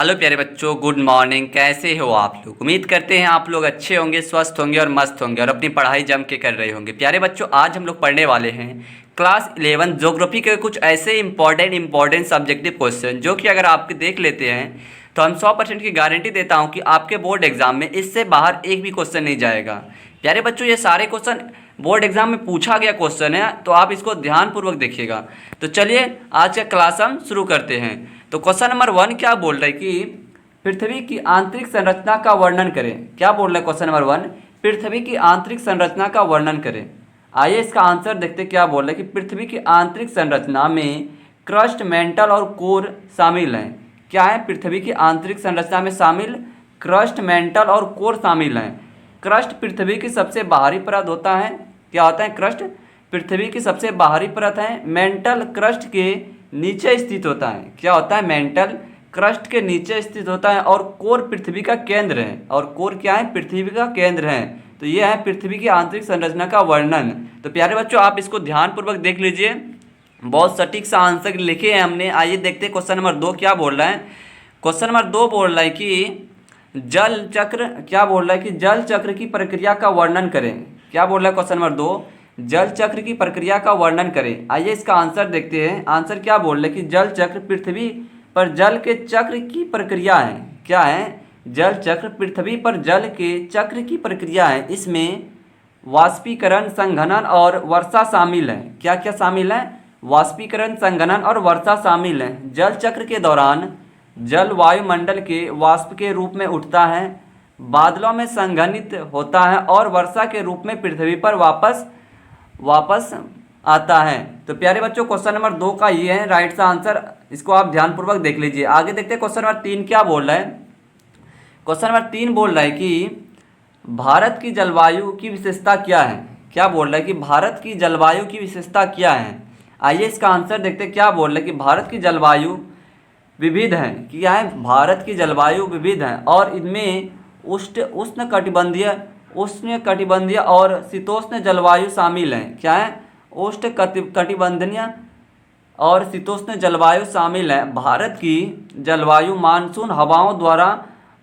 Hello प्यारे बच्चों, good morning. कैसे हो आप लोग? उम्मीद करते हैं आप लोग अच्छे होंगे, स्वस्थ होंगे और मस्त होंगे और अपनी पढ़ाई जम के कर रहे होंगे। प्यारे बच्चों, आज हम लोग पढ़ने वाले हैं क्लास 11 ज्योग्राफी के कुछ ऐसे इंपॉर्टेंट सब्जेक्टिव क्वेश्चन जो कि अगर आपके देख लेते हैं तो हम 100% की गारंटी देता हूं कि आपके बोर्ड एग्जाम में इससे बाहर एक भी क्वेश्चन नहीं जाएगा। प्यारे बच्चों, ये सारे क्वेश्चन बोर्ड एग्जाम में पूछा गया क्वेश्चन है, तो आप इसको ध्यानपूर्वक देखिएगा। तो चलिए आज का क्लास हम शुरू करते हैं। तो क्वेश्चन नंबर 1 क्या बोल रहा है कि पृथ्वी की आंतरिक संरचना का वर्णन करें। क्या बोल रहा है क्वेश्चन नंबर 1? पृथ्वी की आंतरिक संरचना का वर्णन करें। आइए इसका आंसर देखते क्या बोल रहा है कि पृथ्वी की आंतरिक संरचना में क्रस्ट, मेंटल और कोर शामिल हैं। क्या है? पृथ्वी की आंतरिक संरचना में शामिल क्रस्ट, मेंटल और कोर शामिल हैं। क्रस्ट पृथ्वी की सबसे बाहरी परत होता है। क्या होता है? क्रस्ट पृथ्वी की सबसे बाहरी परत है। मेंटल क्रस्ट के नीचे स्थित होता है। क्या होता है? मेंटल क्रस्ट के नीचे स्थित होता है। और कोर पृथ्वी का केंद्र है। और कोर क्या है? पृथ्वी का केंद्र है। तो ये है पृथ्वी की आंतरिक संरचना का वर्णन। तो प्यारे बच्चों, आप इसको ध्यानपूर्वक देख लीजिए, बहुत सटीक सा आंसर लिखे हैं हमने। आइए देखते हैं क्वेश्चन नंबर 2 क्या बोल रहा है। क्वेश्चन नंबर 2 बोल रहा है कि जल चक्र, क्या बोल रहा है कि जल चक्र की प्रक्रिया का वर्णन करें। क्या बोल रहा है क्वेश्चन नंबर 2? जल चक्र की प्रक्रिया का वर्णन करें। आइए इसका आंसर देखते हैं। आंसर क्या बोल रहे हैं कि जल चक्र पृथ्वी पर जल के चक्र की प्रक्रिया है। क्या है? जल चक्र पृथ्वी पर जल के चक्र की प्रक्रिया है। इसमें वाष्पीकरण, संघनन और वर्षा शामिल है। क्या क्या शामिल है? वाष्पीकरण, संघनन और वर्षा शामिल है। जल चक्र के दौरान जल वायुमंडल के वाष्प के रूप में उठता है, बादलों में संघनित होता है और वर्षा के रूप में पृथ्वी पर वापस आता है। तो प्यारे बच्चों, क्वेश्चन नंबर 2 का ये है राइट सा आंसर। इसको आप ध्यानपूर्वक देख लीजिए। आगे देखते हैं क्वेश्चन नंबर 3 क्या बोल रहा है। क्वेश्चन नंबर 3 बोल रहा है कि भारत की जलवायु की विशेषता क्या है। क्या बोल रहा है कि भारत की जलवायु की विशेषता क्या है। आइए इसका आंसर देखते हैं। क्या बोल रहा है कि भारत की जलवायु विविध है। क्या है? भारत की जलवायु विविध है और इनमें उष्ण कटिबंधीय और शीतोष्ण जलवायु शामिल है। क्या है? उष्ण कटिबंधीय और शीतोष्ण जलवायु शामिल है। भारत की जलवायु मानसून हवाओं द्वारा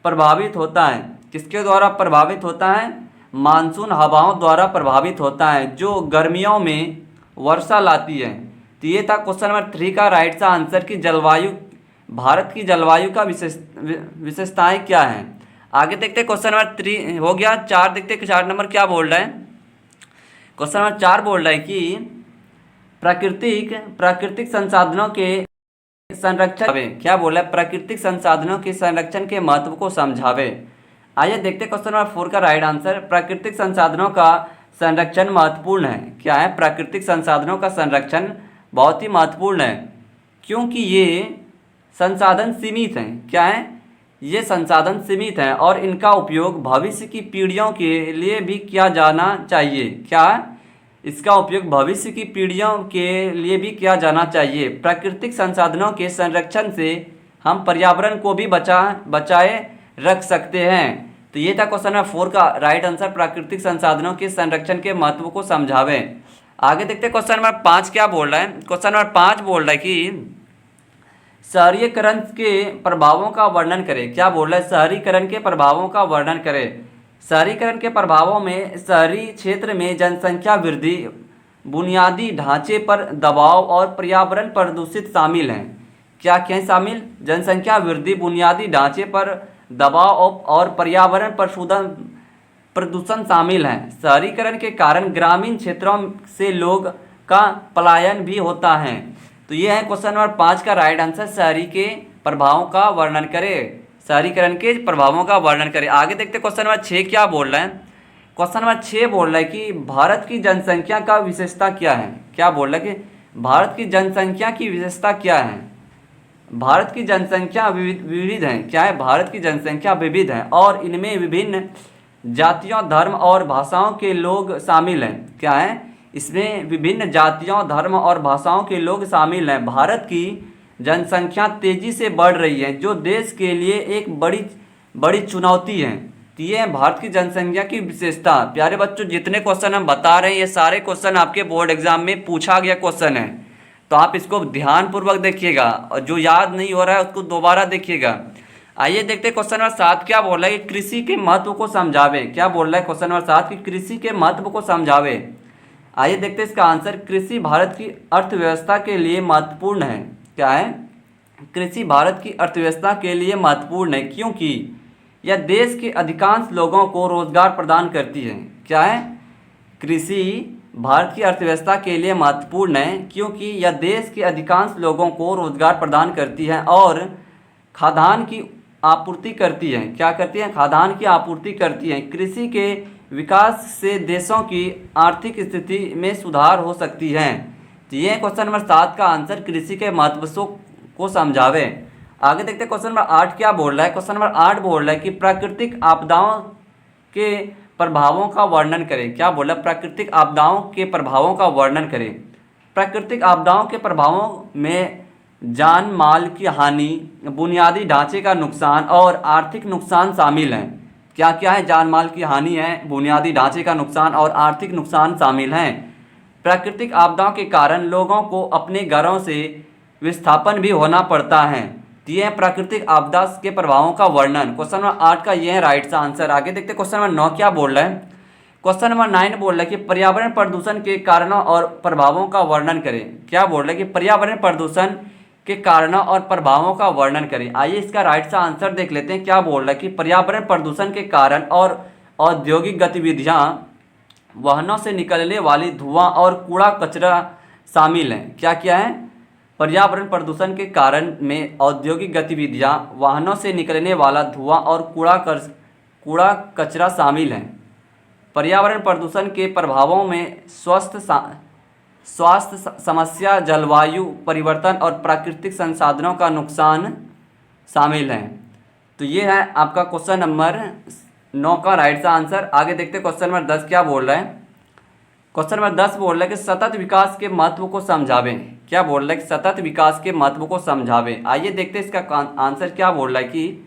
प्रभावित होता है। किसके द्वारा प्रभावित होता है? मानसून हवाओं द्वारा प्रभावित होता है, जो गर्मियों में वर्षा लाती है। तो ये था क्वेश्चन नंबर 3 का राइट सा आंसर कि जलवायु, भारत की जलवायु का विशेषताएं क्या हैं। आगे देखते हैं क्वेश्चन नंबर 3 हो गया। 4 देखते हैं 4 नंबर क्या बोल रहा है। क्वेश्चन नंबर 4 बोल रहा है कि प्राकृतिक संसाधनों के संरक्षण, क्या बोला है? प्राकृतिक संसाधनों के संरक्षण के महत्व को समझावे। आइए देखते हैं क्वेश्चन नंबर 4 का राइट आंसर। प्राकृतिक संसाधनों का संरक्षण महत्वपूर्ण है। क्या है? प्राकृतिक संसाधनों का संरक्षण बहुत ही महत्वपूर्ण है, क्योंकि ये संसाधन सीमित हैं। क्या है? ये संसाधन सीमित हैं और इनका उपयोग भविष्य की पीढ़ियों के लिए भी किया जाना चाहिए। क्या? इसका उपयोग भविष्य की पीढ़ियों के लिए भी किया जाना चाहिए। प्राकृतिक संसाधनों के संरक्षण से हम पर्यावरण को भी बचाए रख सकते हैं। तो ये था क्वेश्चन नंबर 4 का राइट आंसर, प्राकृतिक संसाधनों के संरक्षण के महत्व को समझावें। आगे देखते हैं क्वेश्चन नंबर 5 क्या बोल रहा है। क्वेश्चन नंबर 5 बोल रहा है कि शहरीकरण के प्रभावों का वर्णन करें। क्या बोल रहा है? शहरीकरण के प्रभावों का वर्णन करें। शहरीकरण के प्रभावों में शहरी क्षेत्र में जनसंख्या वृद्धि, बुनियादी ढांचे पर दबाव और पर्यावरण प्रदूषित शामिल हैं। क्या क्या शामिल? जनसंख्या वृद्धि, बुनियादी ढांचे पर दबाव और पर्यावरण प्रदूषण शामिल हैं। शहरीकरण के कारण ग्रामीण क्षेत्रों से लोग का पलायन भी होता है। तो ये है क्वेश्चन नंबर 5 का राइट आंसर, शहरी के प्रभावों का वर्णन करें। शहरीकरण के प्रभावों का वर्णन करें। आगे देखते क्वेश्चन नंबर 6 क्या बोल रहा है। क्वेश्चन नंबर 6 बोल रहा है कि भारत की जनसंख्या का विशेषता क्या है। क्या बोल रहा है कि भारत की जनसंख्या की विशेषता क्या है। भारत की जनसंख्या विविध है। क्या है? भारत की जनसंख्या विविध है और इनमें विभिन्न जातियों, धर्म और भाषाओं के लोग शामिल हैं। क्या है? इसमें विभिन्न जातियों, धर्म और भाषाओं के लोग शामिल हैं। भारत की जनसंख्या तेजी से बढ़ रही है, जो देश के लिए एक बड़ी चुनौती है। तो ये है भारत की जनसंख्या की विशेषता। प्यारे बच्चों, जितने क्वेश्चन हम बता रहे हैं ये सारे क्वेश्चन आपके बोर्ड एग्जाम में पूछा गया क्वेश्चन है, तो आप इसको ध्यानपूर्वक देखिएगा और जो याद नहीं हो रहा है उसको दोबारा देखिएगा। आइए देखते हैं क्वेश्चन नंबर 7 क्या बोल रहा है कि कृषि के महत्व को समझावे। क्या बोल रहा है क्वेश्चन नंबर 7 कि कृषि के महत्व को समझावे। आइए देखते हैं इसका आंसर। कृषि भारत की अर्थव्यवस्था के लिए महत्वपूर्ण है। क्या है? कृषि भारत की अर्थव्यवस्था के लिए महत्वपूर्ण है क्योंकि यह देश के अधिकांश लोगों को रोजगार प्रदान करती है। क्या है? कृषि भारत की अर्थव्यवस्था के लिए महत्वपूर्ण है क्योंकि यह देश के अधिकांश लोगों को रोजगार प्रदान करती है और खाद्यान्न की आपूर्ति करती है। क्या करती है? खाद्यान्न की आपूर्ति करती है। कृषि के विकास से देशों की आर्थिक स्थिति में सुधार हो सकती है। तो ये क्वेश्चन नंबर 7 का आंसर, कृषि के महत्व को समझावे। आगे देखते हैं क्वेश्चन नंबर 8 क्या बोल रहा है। क्वेश्चन नंबर 8 बोल रहा है कि प्राकृतिक आपदाओं के प्रभावों का वर्णन करें। क्या बोला? प्राकृतिक आपदाओं के प्रभावों का वर्णन करें। प्राकृतिक आपदाओं के प्रभावों में जान माल की हानि, बुनियादी ढांचे का नुकसान और आर्थिक नुकसान शामिल हैं। क्या क्या है? जान माल की हानि है, बुनियादी ढांचे का नुकसान और आर्थिक नुकसान शामिल हैं। प्राकृतिक आपदाओं के कारण लोगों को अपने घरों से विस्थापन भी होना पड़ता है। ये है प्राकृतिक आपदा के प्रभावों का वर्णन। क्वेश्चन नंबर 8 का ये है राइट आंसर। आगे देखते हैं क्वेश्चन नंबर 9 क्या बोल रहा है। क्वेश्चन नंबर 9 बोल रहा है कि पर्यावरण प्रदूषण के कारणों और प्रभावों का वर्णन करें। क्या बोल रहा है कि पर्यावरण प्रदूषण के कारणों और प्रभावों का वर्णन करें। आइए इसका राइट सा आंसर देख लेते हैं। क्या बोल रहा है कि पर्यावरण प्रदूषण के कारण और औद्योगिक गतिविधियां, वाहनों से निकलने वाली धुआं और कूड़ा कचरा शामिल हैं। क्या क्या है? पर्यावरण प्रदूषण के कारण में औद्योगिक गतिविधियां, वाहनों से निकलने वाला धुआं और कूड़ा कचरा शामिल हैं। पर्यावरण प्रदूषण के प्रभावों में स्वास्थ्य समस्या, जलवायु परिवर्तन और प्राकृतिक संसाधनों का नुकसान शामिल हैं। तो ये है आपका क्वेश्चन नंबर 9 का राइट सा आंसर। आगे देखते हैं क्वेश्चन नंबर 10 क्या बोल रहा है। क्वेश्चन नंबर 10 बोल रहा है कि सतत विकास के महत्व को समझावें। क्या बोल रहा है कि सतत विकास के महत्व को समझावें। आइए देखते हैं इसका आंसर क्या बोल रहा है कि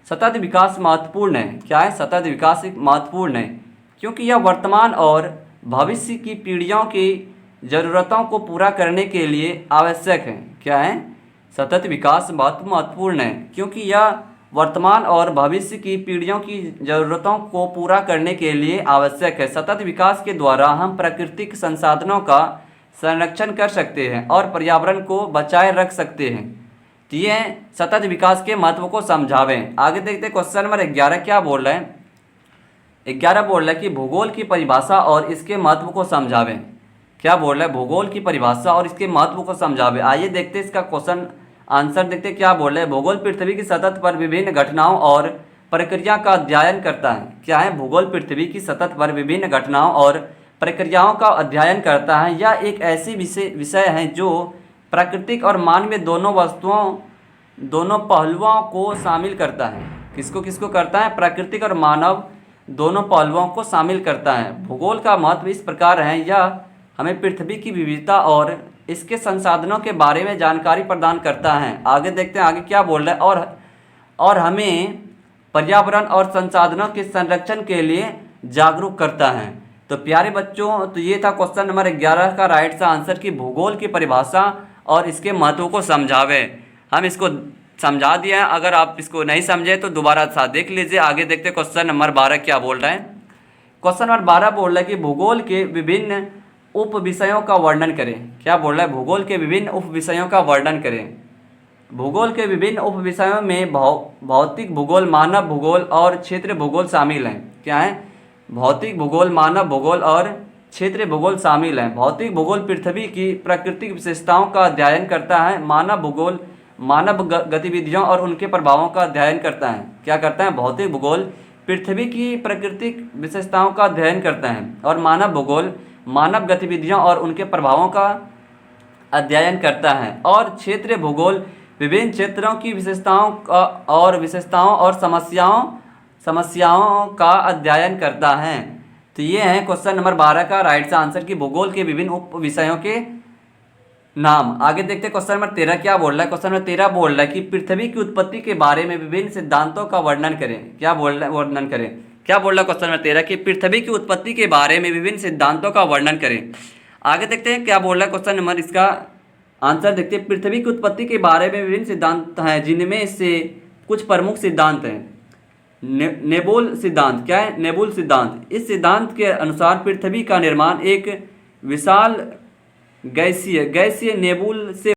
सतत विकास महत्वपूर्ण है। क्या है? सतत विकास महत्वपूर्ण है क्योंकि यह वर्तमान और भविष्य की पीढ़ियों की ज़रूरतों को पूरा करने के लिए आवश्यक है। क्या है? सतत विकास महत्वपूर्ण है क्योंकि यह वर्तमान और भविष्य की पीढ़ियों की ज़रूरतों को पूरा करने के लिए आवश्यक है। सतत विकास के द्वारा हम प्राकृतिक संसाधनों का संरक्षण कर सकते हैं और पर्यावरण को बचाए रख सकते हैं। तो ये सतत विकास के महत्व को समझावें। आगे देखते हैं क्वेश्चन नंबर 11 क्या बोल रहे हैं। 11 बोल रहा है कि भूगोल की परिभाषा और इसके महत्व को समझावें। क्या बोल रहा है? भूगोल की परिभाषा और इसके महत्व को समझावें। आइए देखते हैं इसका क्वेश्चन आंसर देखते क्या बोल रहे हैं। भूगोल पृथ्वी की सतह पर विभिन्न घटनाओं और प्रक्रिया का अध्ययन करता है। क्या है? भूगोल पृथ्वी की सतह पर विभिन्न घटनाओं और प्रक्रियाओं का अध्ययन करता है। यह एक ऐसी विषय है जो प्राकृतिक और मानवीय दोनों पहलुओं को शामिल करता है। किसको किसको करता है? प्राकृतिक और मानव दोनों पहलुओं को शामिल करता है। भूगोल का महत्व इस प्रकार है, यह हमें पृथ्वी की विविधता और इसके संसाधनों के बारे में जानकारी प्रदान करता है। आगे देखते हैं आगे क्या बोल रहा है। और हमें पर्यावरण और संसाधनों के संरक्षण के लिए जागरूक करता है। तो प्यारे बच्चों, तो ये था क्वेश्चन नंबर 11 का राइट सा आंसर कि भूगोल की परिभाषा और इसके महत्व को समझावे। हम इसको समझा दिया है। अगर आप इसको नहीं समझे तो दोबारा साथ देख लीजिए। आगे देखते क्वेश्चन नंबर 12 क्या बोल रहा है। क्वेश्चन नंबर 12 बोल रहा है कि भूगोल के विभिन्न उप विषयों का वर्णन करें। क्या बोल रहा है? भूगोल के विभिन्न उप विषयों का वर्णन करें। भूगोल के विभिन्न उप विषयों में भौतिक भूगोल, मानव भूगोल और क्षेत्र भूगोल शामिल हैं। क्या है? भौतिक भूगोल, मानव भूगोल और क्षेत्र भूगोल शामिल हैं। भौतिक भूगोल पृथ्वी की प्राकृतिक विशेषताओं का अध्ययन करता है। मानव भूगोल मानव गतिविधियों और उनके प्रभावों का अध्ययन करता है। क्या करता है? भौतिक भूगोल पृथ्वी की प्राकृतिक विशेषताओं का अध्ययन करता है और मानव भूगोल मानव गतिविधियों और उनके प्रभावों का अध्ययन करता है। और क्षेत्रीय भूगोल विभिन्न क्षेत्रों की विशेषताओं और समस्याओं का अध्ययन करता है। तो ये है क्वेश्चन नंबर 12 का राइट आंसर कि भूगोल के विभिन्न उप विषयों के नाम। आगे देखते हैं क्वेश्चन नंबर 13 क्या बोल रहा है। क्वेश्चन नंबर 13 बोल रहा है कि पृथ्वी की उत्पत्ति के बारे में विभिन्न सिद्धांतों का वर्णन करें। क्या बोल रहा है? वर्णन करें। क्या बोल रहा है क्वेश्चन नंबर 13 कि पृथ्वी की उत्पत्ति के बारे में विभिन्न सिद्धांतों का वर्णन करें। आगे देखते हैं क्या बोल रहा है क्वेश्चन नंबर, इसका आंसर देखते हैं। पृथ्वी की उत्पत्ति के बारे में विभिन्न सिद्धांत हैं जिनमें से कुछ प्रमुख सिद्धांत हैं। नेबुल सिद्धांत क्या है? नेबुल सिद्धांत। इस सिद्धांत के अनुसार पृथ्वी का निर्माण एक विशाल गैसीय नेबुल से